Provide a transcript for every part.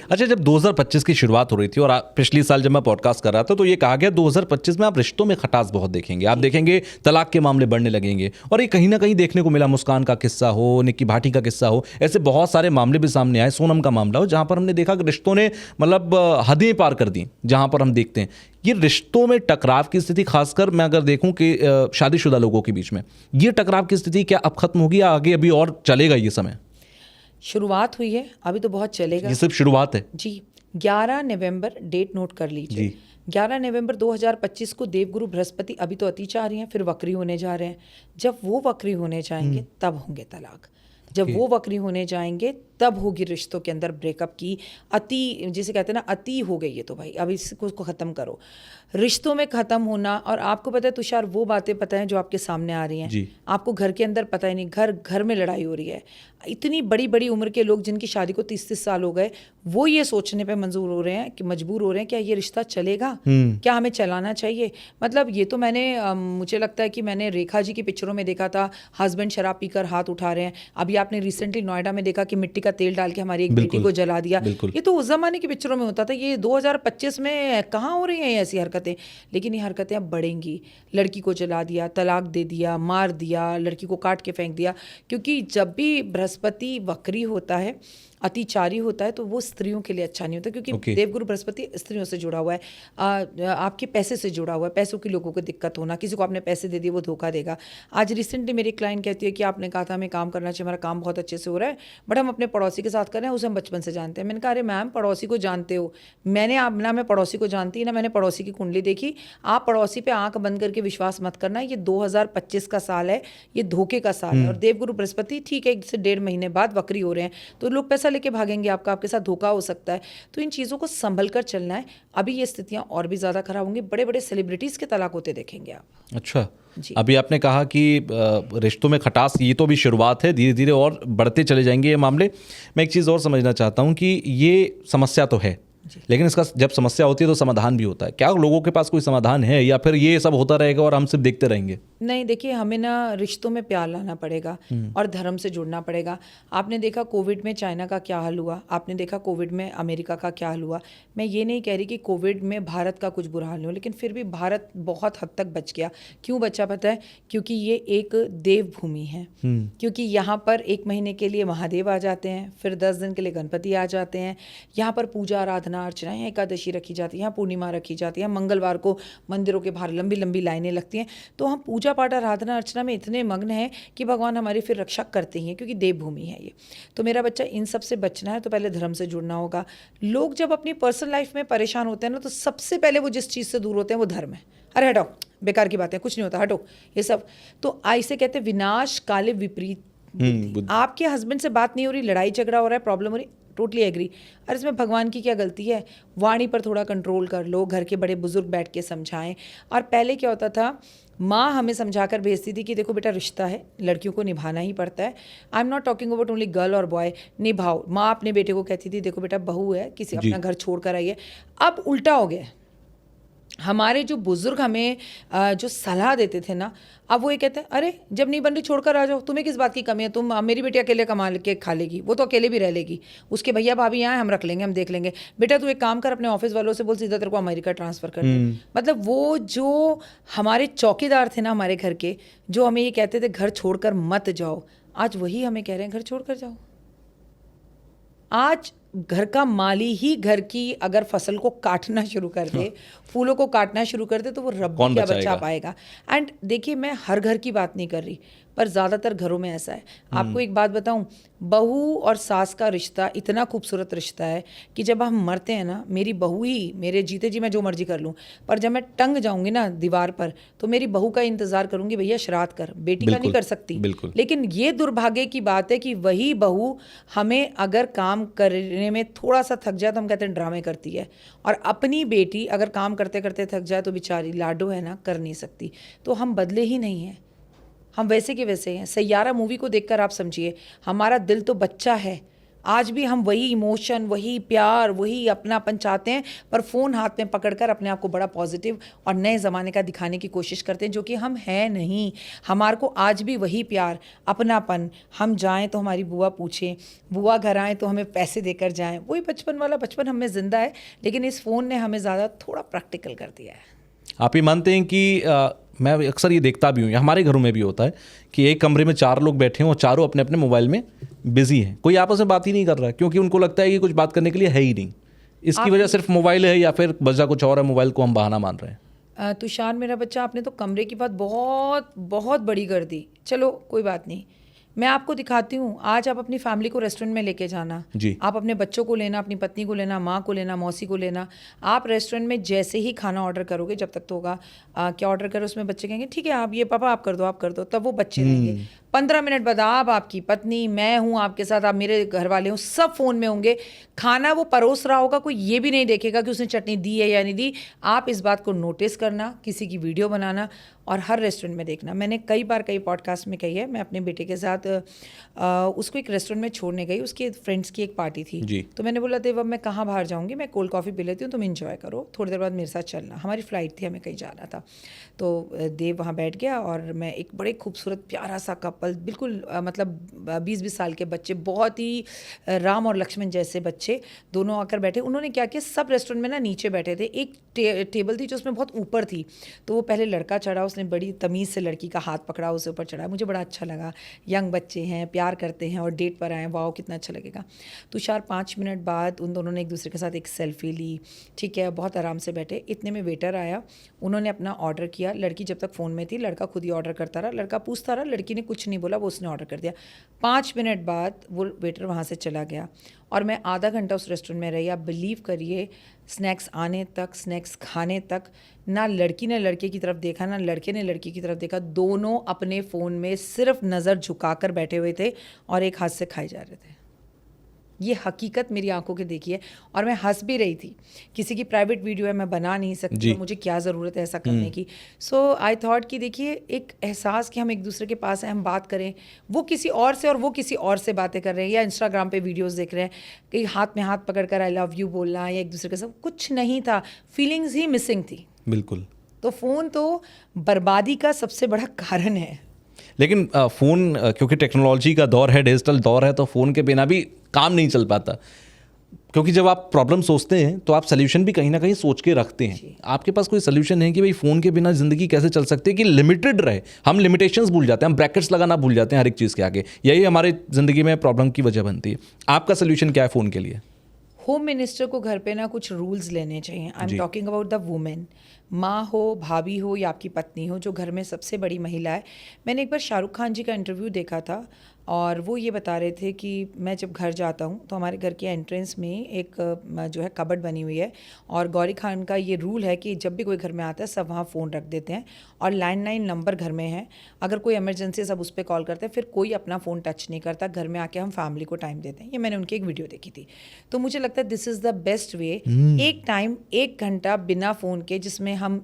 अच्छा, जब 2025 की शुरुआत हो रही थी और पिछली साल जब मैं पॉडकास्ट कर रहा था तो ये कहा गया 2025 में आप रिश्तों में खटास बहुत देखेंगे, आप देखेंगे तलाक के मामले बढ़ने लगेंगे। और ये कहीं ना कहीं देखने को मिला, मुस्कान का किस्सा हो, निक्की भाटी का किस्सा हो, ऐसे बहुत सारे मामले भी सामने आए, सोनम का मामला हो, जहां पर हमने देखा कि रिश्तों ने मतलब हदें पार कर दी। जहां पर हम देखते हैं ये रिश्तों में टकराव की स्थिति, खासकर मैं अगर देखूं कि शादीशुदा लोगों के बीच में ये टकराव की स्थिति क्या अब खत्म होगी या आगे अभी और चलेगा ये समय? शुरुआत हुई है, अभी तो बहुत चलेगा। ये सिर्फ शुरुआत है जी। 11 नवंबर डेट नोट कर लीजिए। 11 नवंबर 2025 को देवगुरु बृहस्पति अभी तो अति चाह रही हैं, फिर वक्री होने जा रहे हैं। जब वो वक्री होने जाएंगे तब होंगे तलाक। जब वो वक्री होने जाएंगे तब होगी रिश्तों के अंदर ब्रेकअप की अति, जिसे कहते हैं ना अति हो गई है तो भाई अब इसको ख़त्म करो। रिश्तों में ख़त्म होना, और आपको पता है तुषार, वो बातें पता है जो आपके सामने आ रही हैं, आपको घर के अंदर पता ही नहीं, घर घर में लड़ाई हो रही है। इतनी बड़ी बड़ी उम्र के लोग जिनकी शादी को 30-30 साल हो गए, वो ये सोचने पे मजबूर हो रहे हैं क्या ये रिश्ता चलेगा, क्या हमें चलाना चाहिए। मतलब ये तो मैंने मुझे लगता है कि मैंने रेखा जी की पिक्चरों में देखा था, हस्बैंड शराब पीकर हाथ उठा रहे हैं। अभी आपने रिसेंटली नोएडा में देखा कि मिट्टी का तेल डाल के हमारी एक बेटी को जला दिया। ये तो उस जमाने की पिक्चरों में होता था, ये 2025 में कहाँ हो रही हैं ऐसी हरकतें। लेकिन ये हरकतें अब बढ़ेंगी। लड़की को जला दिया, तलाक दे दिया, मार दिया, लड़की को काट के फेंक दिया। क्योंकि जब भी बृहस्पति वक्री होता है, अतिचारी होता है, तो वो स्त्रियों के लिए अच्छा नहीं होता, क्योंकि देवगुरु बृहस्पति स्त्रियों से जुड़ा हुआ है, आपके पैसे से जुड़ा हुआ है। पैसों की लोगों को दिक्कत होना, किसी को आपने पैसे दे दिए वो धोखा देगा। आज रिसेंटली मेरी क्लाइंट कहती है कि आपने कहा था हमें काम करना चाहिए, हमारा काम बहुत अच्छे से हो रहा है, बट हम अपने पड़ोसी के साथ कर रहे हैं, उसे हम बचपन से जानते हैं। मैंने कहा अरे मैम, पड़ोसी को जानते हो, ना मैं पड़ोसी को जानती, ना मैंने पड़ोसी की कुंडली देखी। आप पड़ोसी पे आंख बंद करके विश्वास मत करना। ये 2025 का साल है, ये धोखे का साल है। और देवगुरु बृहस्पति ठीक है 1 से 1.5 महीने बाद वक्री हो रहे हैं, तो लोग पैसा लेके भागेंगे, आपके साथ धोखा हो सकता है। तो इन चीज़ों को संभल कर चलना है। अभी ये स्थितियां और भी ज़्यादा खराब होंगी, बड़े बड़े सेलिब्रिटीज़ के तलाक होते देखेंगे आप। अच्छा, अभी आपने कहा कि रिश्तों में खटास, ये तो अभी शुरुआत है, धीरे धीरे और बढ़ते चले जाएंगे ये मामले। मैं एक चीज़ और समझना चाहता हूँ कि ये समस्या तो है, लेकिन इसका जब समस्या होती है तो समाधान भी होता है। क्या लोगों के पास कोई समाधान है, या फिर ये सब होता रहेगा और हम सिर्फ देखते रहेंगे? नहीं, देखिए, हमें ना रिश्तों में प्यार लाना पड़ेगा और धर्म से जुड़ना पड़ेगा। आपने देखा कोविड में चाइना का क्या हाल हुआ, आपने देखा कोविड में अमेरिका का क्या हाल हुआ। मैं ये नहीं कह रही कि कोविड में भारत का कुछ बुरा हाल नहीं हो, लेकिन फिर भी भारत बहुत हद तक बच गया। क्यों बचा पता है? क्योंकि ये एक देवभूमि है। क्योंकि यहाँ पर 1 महीने के लिए महादेव आ जाते हैं, फिर 10 दिन के लिए गणपति आ जाते हैं। यहाँ पर पूजा आराधना अर्चना, यहाँ एकादशी रखी जाती है, यहाँ पूर्णिमा रखी जाती है, मंगलवार को मंदिरों के बाहर लंबी लंबी लाइनें लगती हैं। तो हम पूजा पाठ आराधना अर्चना में इतने मग्न हैं कि भगवान हमारी फिर रक्षा करते ही हैं, क्योंकि देवभूमि है ये। तो मेरा बच्चा, इन सब से बचना है तो पहले धर्म से जुड़ना होगा। लोग जब अपनी पर्सनल लाइफ में परेशान होते हैं ना, तो सबसे पहले वो जिस चीज़ से दूर होते हैं वो धर्म है। अरे हटाओ, बेकार की बातें, कुछ नहीं होता, हटो ये सब। तो ऐसे कहते हैं विनाश काले विपरीत। आपके हस्बैंड से बात नहीं हो रही, लड़ाई झगड़ा हो रहा है, प्रॉब्लम हो रही, टोटली एग्री। अरे इसमें भगवान की क्या गलती है? वाणी पर थोड़ा कंट्रोल कर लो, घर के बड़े बुजुर्ग बैठ के समझाएं। और पहले क्या होता था, माँ हमें समझाकर भेजती थी कि देखो बेटा, रिश्ता है, लड़कियों को निभाना ही पड़ता है। I am not talking about only girl और बॉय, निभाओ। माँ अपने बेटे को कहती थी देखो बेटा, बहू है, किसी अपना घर छोड़ कर आई है। अब उल्टा हो गया। हमारे जो बुजुर्ग हमें जो सलाह देते थे ना, अब वो ये कहते हैं अरे जब नहीं बन रही छोड़कर आ जाओ, तुम्हें किस बात की कमी है, तुम मेरी बेटी अकेले कमा के खा लेगी, वो तो अकेले भी रह लेगी, उसके भैया भाभी यहाँ हम रख लेंगे, हम देख लेंगे। बेटा तू एक काम कर, अपने ऑफिस वालों से बोल सीधा तेरे को अमेरिका ट्रांसफ़र कर दे। मतलब वो जो हमारे चौकीदार थे ना हमारे घर के, जो हमें ये कहते थे घर छोड़कर मत जाओ, आज वही हमें कह रहे हैं घर छोड़कर जाओ। आज घर का माली ही घर की अगर फसल को काटना शुरू कर दे, फूलों को काटना शुरू कर दे, तो वो रब क्या बचा पाएगा। एंड देखिए, मैं हर घर की बात नहीं कर रही, पर ज़्यादातर घरों में ऐसा है। आपको एक बात बताऊं, बहू और सास का रिश्ता इतना खूबसूरत रिश्ता है कि जब हम मरते हैं ना, मेरी बहू ही, मेरे जीते जी मैं जो मर्जी कर लूं, पर जब मैं टंग जाऊंगी ना दीवार पर, तो मेरी बहू का इंतज़ार करूंगी, भैया श्राद्ध कर। बेटी का नहीं कर सकती। लेकिन ये दुर्भाग्य की बात है कि वही बहू हमें अगर काम करने में थोड़ा सा थक जाए तो हम कहते हैं ड्रामे करती है, और अपनी बेटी अगर काम करते करते थक जाए तो बेचारी लाडो है ना, कर नहीं सकती। तो हम बदले ही नहीं हैं, हम वैसे के वैसे हैं। सैयारा मूवी को देखकर आप समझिए, हमारा दिल तो बच्चा है, आज भी हम वही इमोशन, वही प्यार, वही अपनापन चाहते हैं, पर फ़ोन हाथ में पकड़कर अपने आप को बड़ा पॉजिटिव और नए ज़माने का दिखाने की कोशिश करते हैं, जो कि हम हैं नहीं। हमारे को आज भी वही प्यार, अपनापन, हम जाएं तो हमारी बुआ पूछें, बुआ घर आएँ तो हमें पैसे देकर जाएं, वही बचपन वाला बचपन हम में ज़िंदा है। लेकिन इस फ़ोन ने हमें ज़्यादा थोड़ा प्रैक्टिकल कर दिया है। आप ये मानते हैं कि मैं अक्सर ये देखता भी हूँ, हमारे घरों में भी होता है कि एक कमरे में 4 लोग बैठे हैं और चारों अपने अपने मोबाइल में बिजी हैं, कोई आपस में बात ही नहीं कर रहा है, क्योंकि उनको लगता है कि कुछ बात करने के लिए है ही नहीं। इसकी वजह सिर्फ मोबाइल है या फिर वजह कुछ और है, मोबाइल को हम बहाना मान रहे हैं? तुषार मेरा बच्चा, आपने तो कमरे की बात बहुत बहुत बड़ी कर दी। चलो कोई बात नहीं, मैं आपको दिखाती हूँ। आज आप अपनी फैमिली को रेस्टोरेंट में लेके जाना जी। आप अपने बच्चों को लेना, अपनी पत्नी को लेना, माँ को लेना, मौसी को लेना। आप रेस्टोरेंट में जैसे ही खाना ऑर्डर करोगे, जब तक तो होगा क्या ऑर्डर करो, उसमें बच्चे कहेंगे ठीक है आप ये पापा आप कर दो, तब वो बच्चे देंगे। 15 मिनट बाद आप, आपकी पत्नी, मैं हूँ आपके साथ, आप मेरे घर वाले हूँ, सब फ़ोन में होंगे। खाना वो परोस रहा होगा, कोई ये भी नहीं देखेगा कि उसने चटनी दी है या नहीं दी। आप इस बात को नोटिस करना, किसी की वीडियो बनाना और हर रेस्टोरेंट में देखना। मैंने कई बार कई पॉडकास्ट में कही है, मैं अपने बेटे के साथ उसको एक रेस्टोरेंट में छोड़ने गई, उसके फ्रेंड्स की एक पार्टी थी। तो मैंने बोला देव अब मैं कहाँ बाहर जाऊँगी, मैं कोल्ड कॉफ़ी पी लेती हूँ, तुम इंजॉय करो, थोड़ी देर बाद मेरे साथ चलना। हमारी फ़्लाइट थी, हमें कहीं जाना था। तो देव वहाँ बैठ गया और मैं, एक बड़े खूबसूरत प्यारा सा कपल, बिल्कुल मतलब 20-20 साल के बच्चे, बहुत ही राम और लक्ष्मण जैसे बच्चे, दोनों आकर बैठे। उन्होंने क्या किया, सब रेस्टोरेंट में ना नीचे बैठे थे, एक टेबल थी जो उसमें बहुत ऊपर थी। तो वो पहले लड़का चढ़ा, उसने बड़ी तमीज़ से लड़की का हाथ पकड़ा, उसे ऊपर चढ़ा। मुझे बड़ा अच्छा लगा, यंग बच्चे हैं, प्यार करते हैं और डेट पर आए, वाओ कितना अच्छा लगेगा। तुषार 5 मिनट बाद उन दोनों ने एक दूसरे के साथ एक सेल्फी ली, ठीक है, बहुत आराम से बैठे। इतने में वेटर आया, उन्होंने अपना ऑर्डर किया। लड़की जब तक फ़ोन में थी, लड़का खुद ही ऑर्डर करता रहा, लड़का पूछता रहा, लड़की ने कुछ नहीं बोला, वो उसने ऑर्डर कर दिया। 5 मिनट बाद वो वेटर वहाँ से चला गया और मैं आधा घंटा उस रेस्टोरेंट में रही। आप बिलीव करिए, स्नैक्स आने तक, स्नैक्स खाने तक, ना लड़की ने लड़के की तरफ देखा, ना लड़के ने लड़की की तरफ देखा। दोनों अपने फ़ोन में सिर्फ नज़र झुकाकर बैठे हुए थे और एक हाथ से खाए जा रहे थे। ये हकीकत मेरी आंखों के देखी है और मैं हंस भी रही थी। किसी की प्राइवेट वीडियो है, मैं बना नहीं सकती, तो मुझे क्या ज़रूरत है ऐसा करने की। सो आई थॉट कि देखिए, एक एहसास कि हम एक दूसरे के पास हैं, हम बात करें, वो किसी और से और वो किसी और से बातें कर रहे हैं, या इंस्टाग्राम पे वीडियोस देख रहे हैं, कि हाथ में हाथ पकड़कर आई लव यू बोलना या एक दूसरे के साथ, कुछ नहीं था, फीलिंग्स ही मिसिंग थी। बिल्कुल। तो फ़ोन तो बर्बादी का सबसे बड़ा कारण है। लेकिन फ़ोन, क्योंकि टेक्नोलॉजी का दौर है, डिजिटल दौर है, तो फ़ोन के बिना भी काम नहीं चल पाता। क्योंकि जब आप प्रॉब्लम सोचते हैं तो आप सोल्यूशन भी कहीं ना कहीं सोच के रखते हैं। आपके पास कोई सोल्यूशन है कि भाई फ़ोन के बिना ज़िंदगी कैसे चल सकती है कि लिमिटेड रहे? हम लिमिटेशंस भूल जाते हैं, हम ब्रैकेट्स लगाना भूल जाते हैं हर एक चीज़ के आगे। यही हमारे ज़िंदगी में प्रॉब्लम की वजह बनती है। आपका सोल्यूशन क्या है फ़ोन के लिए? होम मिनिस्टर को घर पे ना कुछ रूल्स लेने चाहिए। I am talking about the women, माँ हो, भाभी हो या आपकी पत्नी हो, जो घर में सबसे बड़ी महिला है। मैंने एक बार शाहरुख खान जी का इंटरव्यू देखा था और वो ये बता रहे थे कि मैं जब घर जाता हूँ तो हमारे घर के एंट्रेंस में एक जो है कबर्ड बनी हुई है, और गौरी खान का ये रूल है कि जब भी कोई घर में आता है सब वहाँ फ़ोन रख देते हैं, और लैंडलाइन नंबर घर में है, अगर कोई इमरजेंसी सब उस पर कॉल करते हैं, फिर कोई अपना फ़ोन टच नहीं करता, घर में आके हम फैमिली को टाइम देते हैं। ये मैंने उनकी एक वीडियो देखी थी, तो मुझे लगता है this is the best way. एक टाइम, 1 घंटा बिना फ़ोन के, जिसमें हम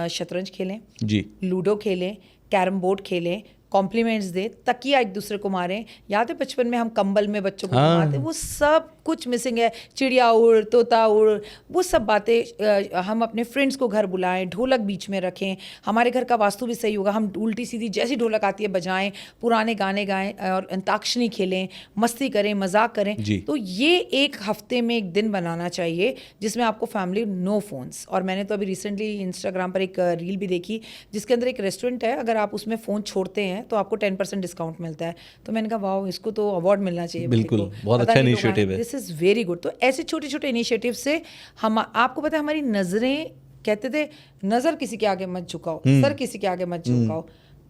शतरंज खेलें, जी, लूडो खेलें, कैरम बोर्ड खेलें, कॉम्प्लीमेंट्स दे, तकिया एक दूसरे को मारें। याद है बचपन में हम कंबल में बच्चों को घुमाते, वो सब कुछ मिसिंग है। चिड़िया उड़, तोता उड़, वो सब बातें। हम अपने फ्रेंड्स को घर बुलाएं, ढोलक बीच में रखें, हमारे घर का वास्तु भी सही होगा। हम उल्टी सीधी जैसी ढोलक आती है बजाएं, पुराने गाने गाएं और अंताक्षरी खेलें, मस्ती करें, मजाक करें। तो ये एक हफ्ते में एक दिन बनाना चाहिए जिसमें आपको फैमिली, नो फोन्स। और मैंने तो अभी रिसेंटली इंस्टाग्राम पर एक रील भी देखी जिसके अंदर एक रेस्टोरेंट है, अगर आप उसमें फ़ोन छोड़ते हैं तो आपको 10% डिस्काउंट मिलता है। तो मैंने कहा वाओ, इसको तो अवार्ड मिलना चाहिए। बिल्कुल, बहुत अच्छा इनिशिएटिव है। This is very good. तो ऐसे छोटे छोटे इनिशिएटिव से हम, आपको पता है, हमारी नज़रें, कहते थे नज़र किसी के आगे मत झुकाओ, सर किसी के आगे मत झुकाओ।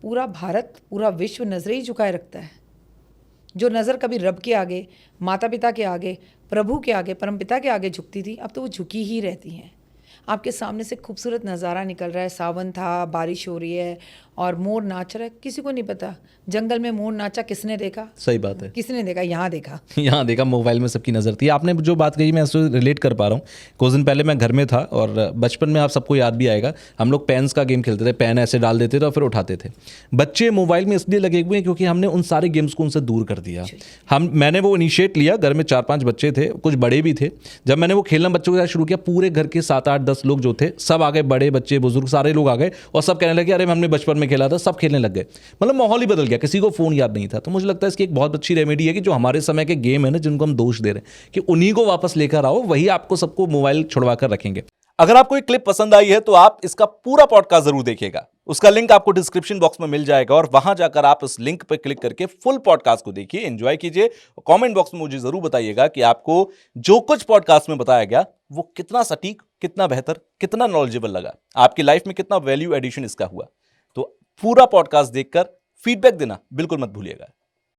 पूरा भारत, पूरा विश्व नज़रें ही झुकाए रखता है। जो नज़र कभी रब के आगे, माता पिता के आगे, प्रभु के आगे, परमपिता के आगे झुकती थी, अब तो वो झुकी ही रहती हैं। आपके सामने से खूबसूरत नज़ारा निकल रहा है, सावन था, बारिश हो रही है और मोर नाच रहा है, किसी को नहीं पता जंगल में मोर नाचा किसने देखा, सही बात है। किसने देखा, यहाँ देखा। यहाँ देखा, मोबाइल में सबकी नज़र थी। आपने जो बात कही मैं उससे रिलेट कर पा रहा हूँ। कुछ दिन पहले मैं घर में था और बचपन में आप सबको याद भी आएगा, हम लोग पेन्स का गेम खेलते थे, पेन ऐसे डाल देते थे और फिर उठाते थे। बच्चे मोबाइल में इसलिए लगे हुए हैं क्योंकि हमने उन सारे गेम्स को उनसे दूर कर दिया। मैंने वो इनिशिएट लिया, घर में 4-5 बच्चे थे, कुछ बड़े भी थे। जब मैंने वो खेलना बच्चों के साथ शुरू किया, पूरे घर के 7-8-10 लोग जो थे सब आ गए, बड़े बच्चे बुजुर्ग सारे लोग आ गए और सब कहने लगे अरे हमने बचपन में खेला था, सब खेलने लग गए। मतलब माहौल ही बदल गया, किसी को फ़ोन याद नहीं था। तो मुझे लगता है इसकी एक बहुत अच्छी रेमेडी है कि जो हमारे समय के गेम है ना, जिनको हम दोष दे रहे हैं, कि उन्हीं को वापस लेकर आओ, वही आपको सबको मोबाइल छुड़वा कर रखेंगे। अगर आपको ये क्लिप पसंद आई है तो आप इसका पूरा पॉडकास्ट जरूर देखिएगा। उसका लिंक आपको डिस्क्रिप्शन बॉक्स में मिल जाएगा और वहां जाकर आप उस लिंक पर क्लिक करके फुल पॉडकास्ट को देखिए, एंजॉय कीजिए। कमेंट बॉक्स में मुझे जरूर बताइएगा कि आपको जो कुछ पॉडकास्ट में बताया गया वो कितना सटीक, कितना बेहतर, कितना नॉलेजेबल लगा, आपकी लाइफ में कितना वैल्यू एडिशन इसका हुआ। तो पूरा पॉडकास्ट देखकर फीडबैक देना बिल्कुल मत भूलिएगा।